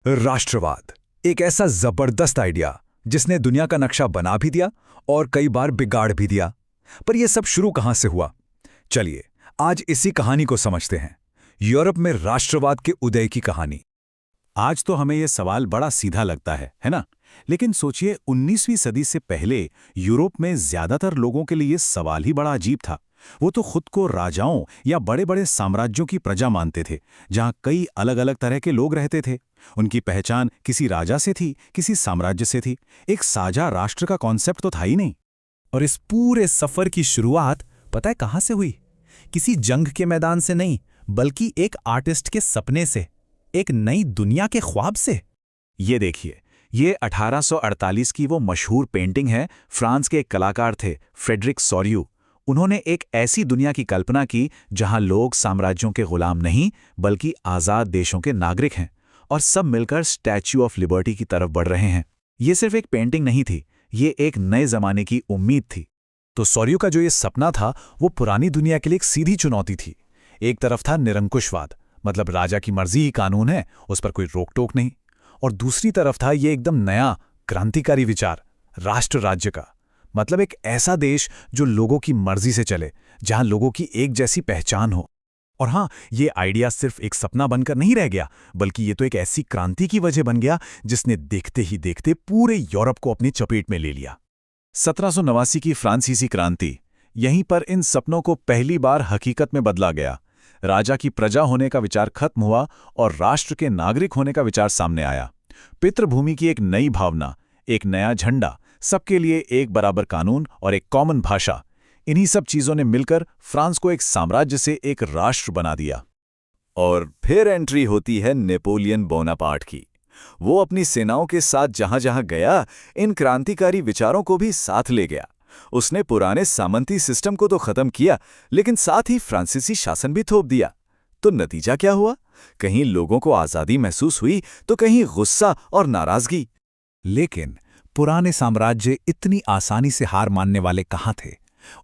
राष्ट्रवाद एक ऐसा जबरदस्त आइडिया जिसने दुनिया का नक्शा बना भी दिया और कई बार बिगाड़ भी दिया। पर यह सब शुरू कहां से हुआ? चलिए आज इसी कहानी को समझते हैं, यूरोप में राष्ट्रवाद के उदय की कहानी। आज तो हमें यह सवाल बड़ा सीधा लगता है ना? लेकिन सोचिए 19वीं सदी से पहले यूरोप में ज्यादातर लोगों के लिए यह सवाल ही बड़ा अजीब था। वो तो खुद को राजाओं या बड़े बड़े साम्राज्यों की प्रजा मानते थे, जहां कई अलग अलग तरह के लोग रहते थे। उनकी पहचान किसी राजा से थी, किसी साम्राज्य से थी। एक साझा राष्ट्र का कॉन्सेप्ट तो था ही नहीं। और इस पूरे सफर की शुरुआत पता है कहां से हुई? किसी जंग के मैदान से नहीं, बल्कि एक आर्टिस्ट के सपने से, एक नई दुनिया के ख्वाब से। ये देखिए, ये 1848 की वो मशहूर पेंटिंग है। फ्रांस के एक कलाकार थे फ्रेडरिक सोरियू। उन्होंने एक ऐसी दुनिया की कल्पना की जहां लोग साम्राज्यों के गुलाम नहीं बल्कि आज़ाद देशों के नागरिक हैं और सब मिलकर स्टैच्यू ऑफ लिबर्टी की तरफ बढ़ रहे हैं। ये सिर्फ एक पेंटिंग नहीं थी, ये एक नए जमाने की उम्मीद थी। तो सोरियू का जो ये सपना था वो पुरानी दुनिया के लिए एक सीधी चुनौती थी। एक तरफ था निरंकुशवाद, मतलब राजा की मर्जी ही कानून है, उस पर कोई रोक टोक नहीं। और दूसरी तरफ था ये एकदम नया क्रांतिकारी विचार, राष्ट्र राज्य का, मतलब एक ऐसा देश जो लोगों की मर्जी से चले, जहां लोगों की एक जैसी पहचान हो। और हां, ये आइडिया सिर्फ एक सपना बनकर नहीं रह गया, बल्कि ये तो एक ऐसी क्रांति की वजह बन गया जिसने देखते ही देखते पूरे यूरोप को अपनी चपेट में ले लिया। 1789 की फ्रांसीसी क्रांति, यहीं पर इन सपनों को पहली बार हकीकत में बदला गया। राजा की प्रजा होने का विचार खत्म हुआ और राष्ट्र के नागरिक होने का विचार सामने आया। पितृभूमि की एक नई भावना, एक नया झंडा, सबके लिए एक बराबर कानून और एक कॉमन भाषा, इन्हीं सब चीजों ने मिलकर फ्रांस को एक साम्राज्य से एक राष्ट्र बना दिया। और फिर एंट्री होती है नेपोलियन बोनापार्ट की। वो अपनी सेनाओं के साथ जहां जहां गया, इन क्रांतिकारी विचारों को भी साथ ले गया। उसने पुराने सामंती सिस्टम को तो खत्म किया, लेकिन साथ ही फ्रांसीसी शासन भी थोप दिया। तो नतीजा क्या हुआ? कहीं लोगों को आजादी महसूस हुई तो कहीं गुस्सा और नाराजगी। लेकिन पुराने साम्राज्य इतनी आसानी से हार मानने वाले कहां थे?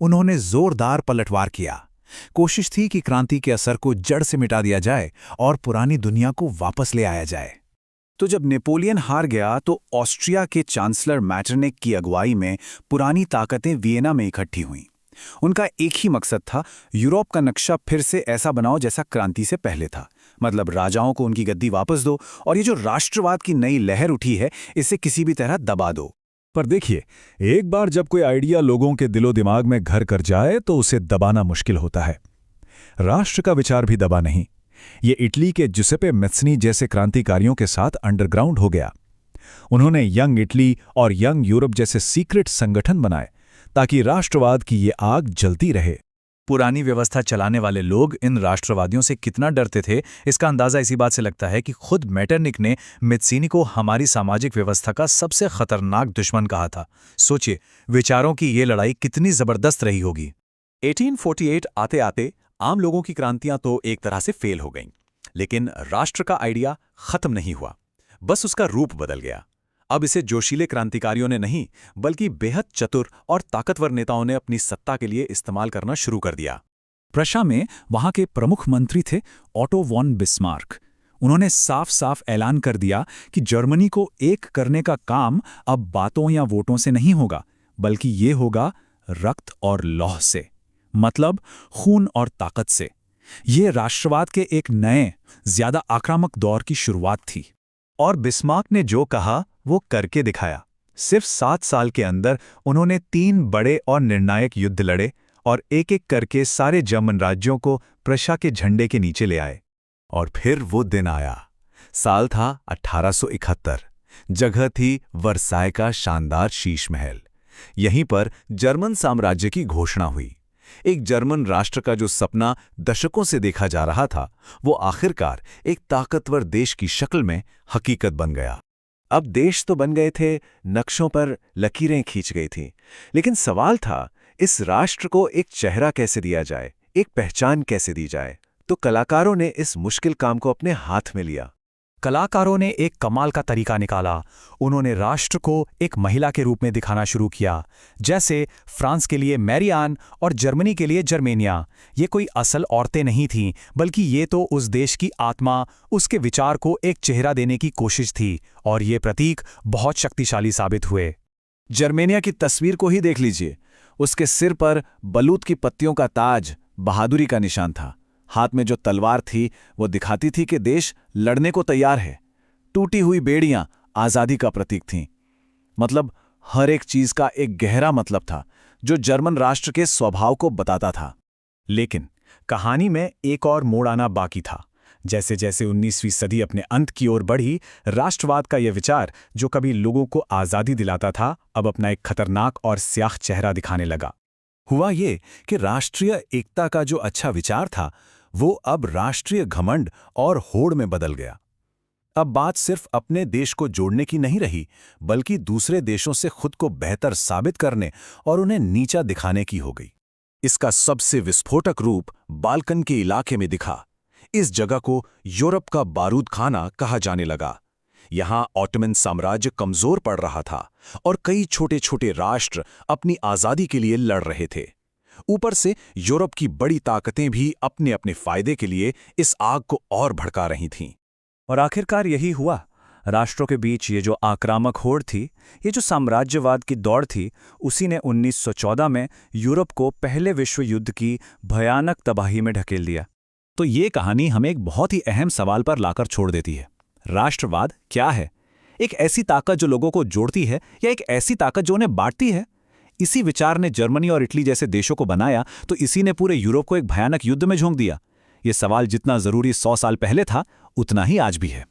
उन्होंने जोरदार पलटवार किया। कोशिश थी कि क्रांति के असर को जड़ से मिटा दिया जाए और पुरानी दुनिया को वापस ले आया जाए। तो जब नेपोलियन हार गया तो ऑस्ट्रिया के चांसलर मैटरनिक की अगुवाई में पुरानी ताकतें वियना में इकट्ठी हुईं। उनका एक ही मकसद था, यूरोप का नक्शा फिर से ऐसा बनाओ जैसा क्रांति से पहले था। मतलब राजाओं को उनकी गद्दी वापस दो और ये जो राष्ट्रवाद की नई लहर उठी है, इसे किसी भी तरह दबा दो। पर देखिए, एक बार जब कोई आइडिया लोगों के दिलो दिमाग में घर कर जाए तो उसे दबाना मुश्किल होता है। राष्ट्र का विचार भी दबा नहीं। ये इटली के जुसेप्पे मैत्सनी जैसे क्रांतिकारियों के साथ अंडरग्राउंड हो गया। उन्होंने यंग इटली और यंग यूरोप जैसे सीक्रेट संगठन बनाए ताकि राष्ट्रवाद की ये आग जलती रहे। पुरानी व्यवस्था चलाने वाले लोग इन राष्ट्रवादियों से कितना डरते थे, इसका अंदाजा इसी बात से लगता है कि खुद मेटरनिक ने मैत्सिनी को हमारी सामाजिक व्यवस्था का सबसे खतरनाक दुश्मन कहा था। सोचिए, विचारों की ये लड़ाई कितनी जबरदस्त रही होगी। 1848 आते आते आम लोगों की क्रांतियां तो एक तरह से फेल हो गईं, लेकिन राष्ट्र का आइडिया खत्म नहीं हुआ, बस उसका रूप बदल गया। अब इसे जोशीले क्रांतिकारियों ने नहीं, बल्कि बेहद चतुर और ताकतवर नेताओं ने अपनी सत्ता के लिए इस्तेमाल करना शुरू कर दिया। प्रशा में वहां के प्रमुख मंत्री थे ऑटो वॉन बिस्मार्क। उन्होंने साफ साफ ऐलान कर दिया कि जर्मनी को एक करने का काम अब बातों या वोटों से नहीं होगा, बल्कि ये होगा रक्त और लौह से, मतलब खून और ताकत से। ये राष्ट्रवाद के एक नए, ज्यादा आक्रामक दौर की शुरुआत थी। और बिस्मार्क ने जो कहा वो करके दिखाया। सिर्फ 7 साल के अंदर उन्होंने 3 बड़े और निर्णायक युद्ध लड़े और एक एक करके सारे जर्मन राज्यों को प्रशा के झंडे के नीचे ले आए। और फिर वो दिन आया। साल था 1871। जगह थी वर्साय का शानदार शीश महल। यहीं पर जर्मन साम्राज्य की घोषणा हुई। एक जर्मन राष्ट्र का जो सपना दशकों से देखा जा रहा था, वो आखिरकार एक ताकतवर देश की शक्ल में हकीकत बन गया। अब देश तो बन गए थे, नक्शों पर लकीरें खींच गई थीं, लेकिन सवाल था, इस राष्ट्र को एक चेहरा कैसे दिया जाए, एक पहचान कैसे दी जाए? तो कलाकारों ने इस मुश्किल काम को अपने हाथ में लिया। कलाकारों ने एक कमाल का तरीका निकाला। उन्होंने राष्ट्र को एक महिला के रूप में दिखाना शुरू किया, जैसे फ्रांस के लिए मैरी आन और जर्मनी के लिए जर्मेनिया। ये कोई असल औरतें नहीं थीं, बल्कि ये तो उस देश की आत्मा, उसके विचार को एक चेहरा देने की कोशिश थी, और ये प्रतीक बहुत शक्तिशाली साबित हुए। जर्मेनिया की तस्वीर को ही देख लीजिए। उसके सिर पर बलूत की पत्तियों का ताज बहादुरी का निशान था। हाथ में जो तलवार थी वो दिखाती थी कि देश लड़ने को तैयार है। टूटी हुई बेड़ियां आज़ादी का प्रतीक थीं। मतलब हर एक चीज का एक गहरा मतलब था जो जर्मन राष्ट्र के स्वभाव को बताता था। लेकिन कहानी में एक और मोड़ आना बाकी था। जैसे जैसे 19वीं सदी अपने अंत की ओर बढ़ी, राष्ट्रवाद का यह विचार जो कभी लोगों को आज़ादी दिलाता था, अब अपना एक खतरनाक और स्याह चेहरा दिखाने लगा। हुआ ये कि राष्ट्रीय एकता का जो अच्छा विचार था वो अब राष्ट्रीय घमंड और होड़ में बदल गया। अब बात सिर्फ अपने देश को जोड़ने की नहीं रही, बल्कि दूसरे देशों से खुद को बेहतर साबित करने और उन्हें नीचा दिखाने की हो गई। इसका सबसे विस्फोटक रूप बाल्कन के इलाके में दिखा। इस जगह को यूरोप का बारूद खाना कहा जाने लगा। यहां ऑटोमन साम्राज्य कमजोर पड़ रहा था और कई छोटे छोटे राष्ट्र अपनी आजादी के लिए लड़ रहे थे। ऊपर से यूरोप की बड़ी ताकतें भी अपने अपने फायदे के लिए इस आग को और भड़का रही थीं। और आखिरकार यही हुआ। राष्ट्रों के बीच ये जो आक्रामक होड़ थी, ये जो साम्राज्यवाद की दौड़ थी, उसी ने 1914 में यूरोप को पहले विश्व युद्ध की भयानक तबाही में ढकेल दिया। तो ये कहानी हमें एक बहुत ही अहम सवाल पर लाकर छोड़ देती है। राष्ट्रवाद क्या है? एक ऐसी ताकत जो लोगों को जोड़ती है, या एक ऐसी ताकत जो उन्हें बांटती है? इसी विचार ने जर्मनी और इटली जैसे देशों को बनाया, तो इसी ने पूरे यूरोप को एक भयानक युद्ध में झोंक दिया। ये सवाल जितना जरूरी 100 साल पहले था, उतना ही आज भी है।